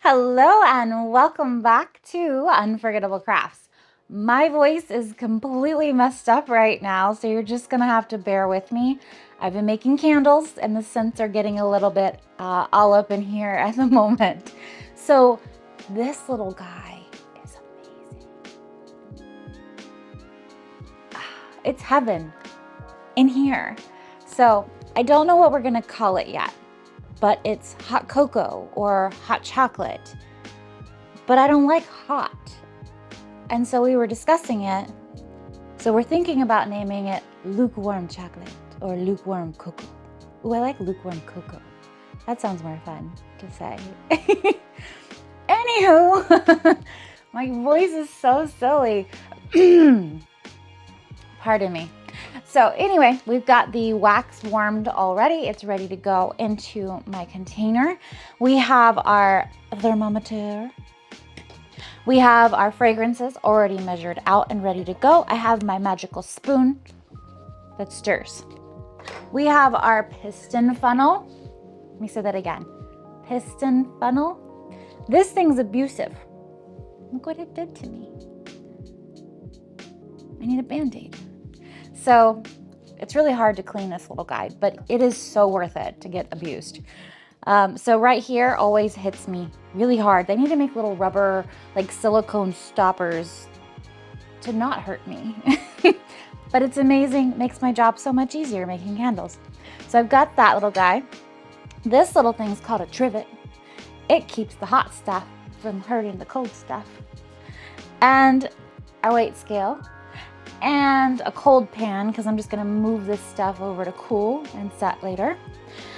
Hello and welcome back to Unforgettable Crafts. My voice is completely messed up right now, so you're just gonna have to bear with me. I've been making candles and the scents are getting a little bit all up in here at the moment. So this little guy is amazing. It's heaven in here. So I don't know what we're gonna call it yet, but it's hot cocoa or hot chocolate. But I don't like hot. And so we were discussing it. So we're thinking about naming it lukewarm chocolate or lukewarm cocoa. Ooh, I like lukewarm cocoa. That sounds more fun to say. Anywho, my voice is so silly. Pardon me. So anyway, we've got the wax warmed already. It's ready to go into my container. We have our thermometer. We have our fragrances already measured out and ready to go. I have my magical spoon that stirs. We have our piston funnel. Let me say that again. Piston funnel. This thing's abusive. Look what it did to me. I need a Band-Aid. So it's really hard to clean this little guy, but it is so worth it to get abused. So right here always hits me really hard. They need to make little rubber, like silicone stoppers to not hurt me. But it's amazing. It makes my job so much easier making candles. So I've got that little guy. This little thing's called a trivet. It keeps the hot stuff from hurting the cold stuff. And our weight scale. And a cold pan, because I'm just going to move this stuff over to cool and set later.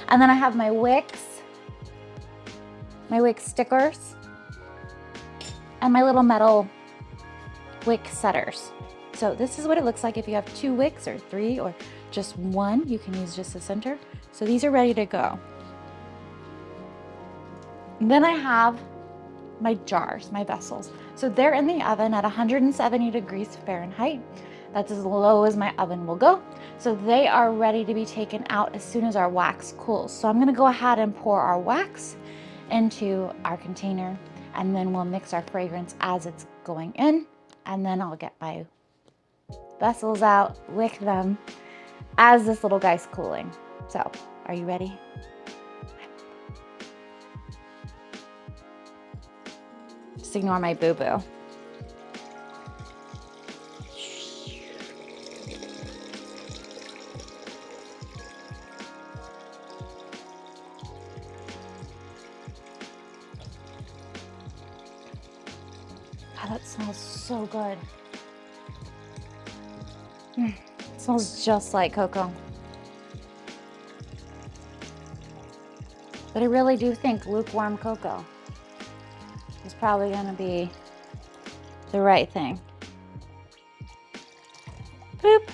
And then I have my wicks stickers, and my little metal wick setters. So this is what it looks like if you have 2 wicks or 3 or just one. You can use just the center. So these are ready to go. And then I have my jars, my vessels. So they're in the oven at 170 degrees Fahrenheit. That's as low as my oven will go. So they are ready to be taken out as soon as our wax cools. So I'm gonna go ahead and pour our wax into our container, and then we'll mix our fragrance as it's going in, and then I'll get my vessels out, wick them as this little guy's cooling. So, are you ready? Just ignore my boo-boo. Oh, that smells so good. It smells just like cocoa. But I really do think lukewarm cocoa is probably going to be the right thing. Boop.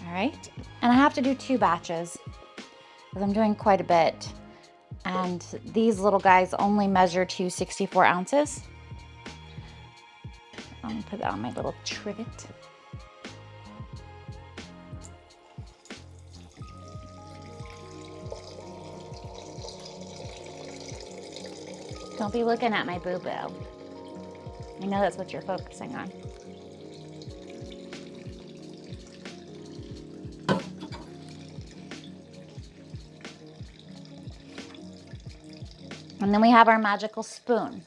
All right. And I have to do 2 batches because I'm doing quite a bit. And these little guys only measure to 64 ounces. I'm going to put that on my little trivet. Don't be looking at my boo-boo. I know that's what you're focusing on. And then we have our magical spoon,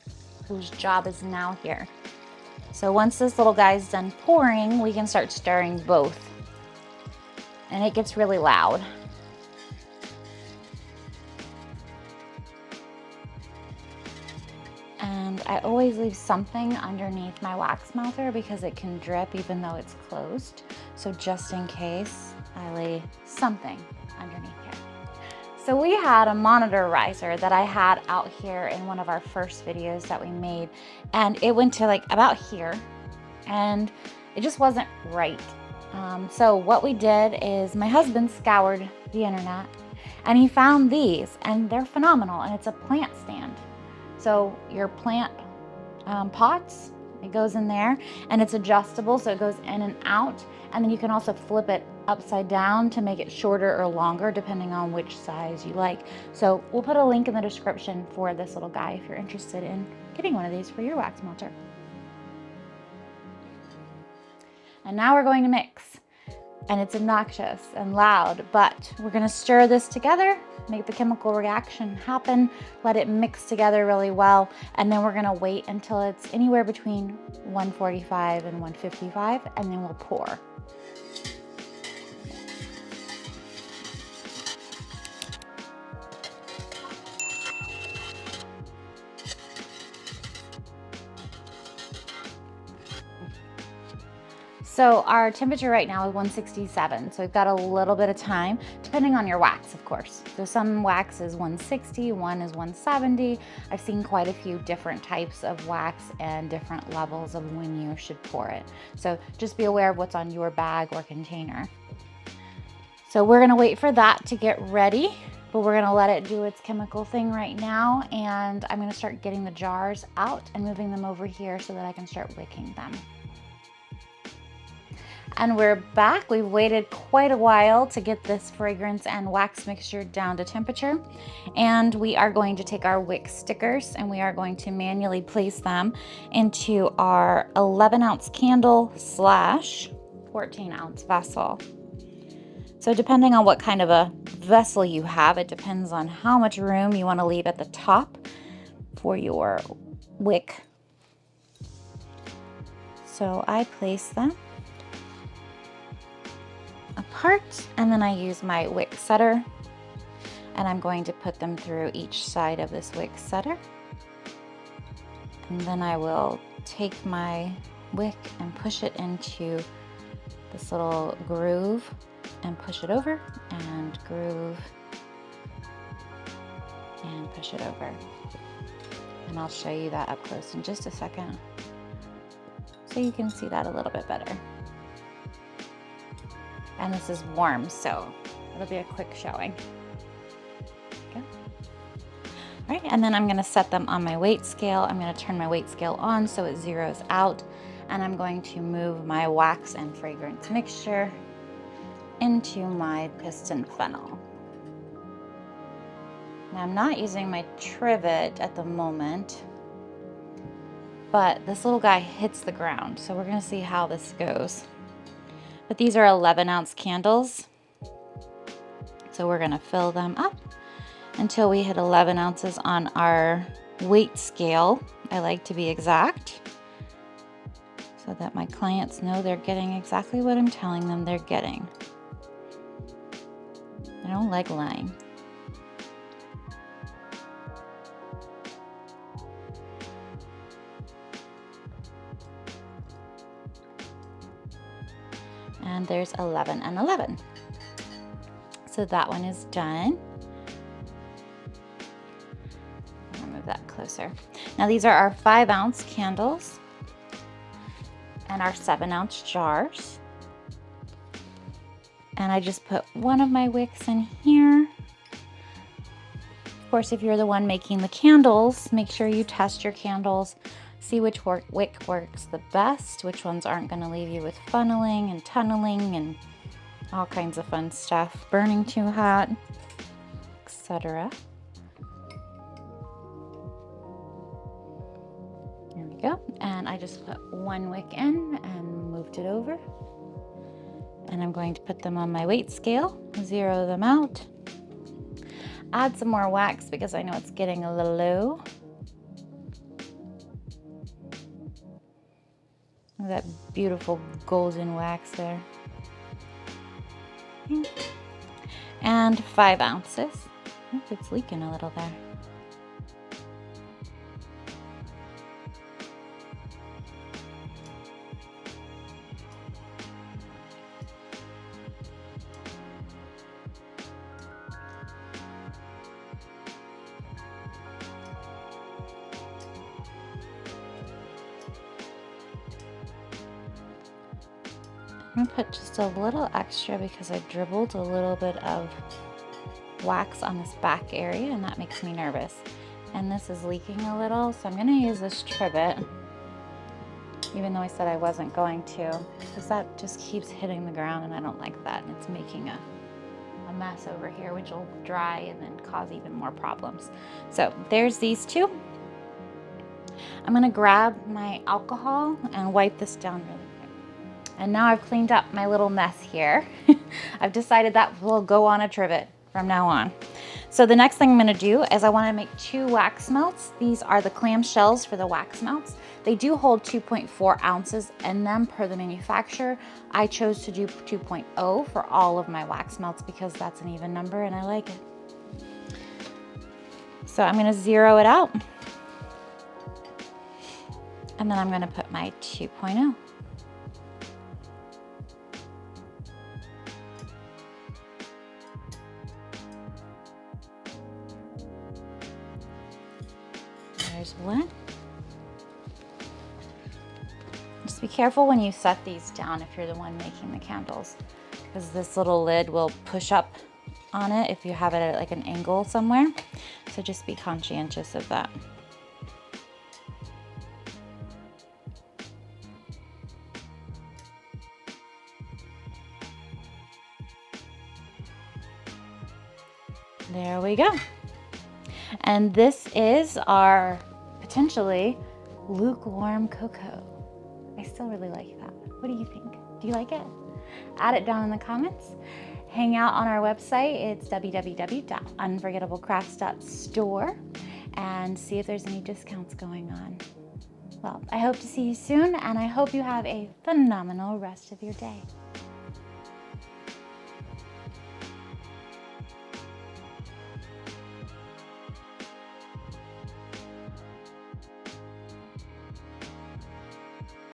whose job is now here. So once this little guy's done pouring, we can start stirring both. And it gets really loud. And I always leave something underneath my wax melter because it can drip even though it's closed. So just in case, I lay something underneath here. So we had a monitor riser that I had out here in one of our first videos that we made, and it went to like about here, and it just wasn't right. So what we did is my husband scoured the internet and he found these, and they're phenomenal, and it's a plant stand. So your plant it goes in there, and it's adjustable, so it goes in and out, and then you can also flip it upside down to make it shorter or longer depending on which size you like. So we'll put a link in the description for this little guy if you're interested in getting one of these for your wax melter. And now we're going to mix. And it's obnoxious and loud, but we're gonna stir this together, make the chemical reaction happen, let it mix together really well, and then we're gonna wait until it's anywhere between 145 and 155, and then we'll pour. So our temperature right now is 167, so we've got a little bit of time, depending on your wax, of course. So some wax is 160, one is 170. I've seen quite a few different types of wax and different levels of when you should pour it. So just be aware of what's on your bag or container. So we're gonna wait for that to get ready, but we're gonna let it do its chemical thing right now, and I'm gonna start getting the jars out and moving them over here so that I can start wicking them. And we're back. We've waited quite a while to get this fragrance and wax mixture down to temperature. And we are going to take our wick stickers and we are going to manually place them into our 11-ounce candle / 14-ounce vessel. So depending on what kind of a vessel you have, it depends on how much room you want to leave at the top for your wick. So I place them apart, and then I use my wick setter, and I'm going to put them through each side of this wick setter. And then I will take my wick and push it into this little groove and push it over, and groove and push it over. And I'll show you that up close in just a second so you can see that a little bit better. And this is warm, so it'll be a quick showing. Okay. All right, and then I'm gonna set them on my weight scale. I'm gonna turn my weight scale on so it zeroes out, and I'm going to move my wax and fragrance mixture into my piston funnel. Now I'm not using my trivet at the moment, but this little guy hits the ground, so we're gonna see how this goes. But these are 11-ounce candles, so we're gonna fill them up until we hit 11 ounces on our weight scale. I like to be exact so that my clients know they're getting exactly what I'm telling them they're getting. I don't like lying. And there's 11 and 11. So that one is done. I'll move that closer. Now these are our 5-ounce candles and our 7-ounce jars. And I just put one of my wicks in here. Of course, if you're the one making the candles, make sure you test your candles. See which wick works the best, which ones aren't going to leave you with funneling and tunneling and all kinds of fun stuff, burning too hot, etc. There we go. And I just put one wick in and moved it over. And I'm going to put them on my weight scale, zero them out. Add some more wax because I know it's getting a little low. That beautiful golden wax there. And 5 ounces. Oh, it's leaking a little there. I'm gonna put just a little extra because I dribbled a little bit of wax on this back area and that makes me nervous. And this is leaking a little, so I'm gonna use this trivet even though I said I wasn't going to, because that just keeps hitting the ground and I don't like that. And it's making a mess over here, which will dry and then cause even more problems. So there's these two. I'm gonna grab my alcohol and wipe this down really quick. And now I've cleaned up my little mess here. I've decided that will go on a trivet from now on. So the next thing I'm gonna do is I wanna make 2 wax melts. These are the clam shells for the wax melts. They do hold 2.4 ounces in them per the manufacturer. I chose to do 2.0 for all of my wax melts because that's an even number and I like it. So I'm gonna zero it out. And then I'm gonna put my 2.0. There's one. Just be careful when you set these down if you're the one making the candles, because this little lid will push up on it if you have it at like an angle somewhere. So just be conscientious of that. There we go. And this is our potentially lukewarm cocoa. I still really like that. What do you think? Do you like it? Add it down in the comments. Hang out on our website. It's www.unforgettablecrafts.store and see if there's any discounts going on. Well, I hope to see you soon and I hope you have a phenomenal rest of your day.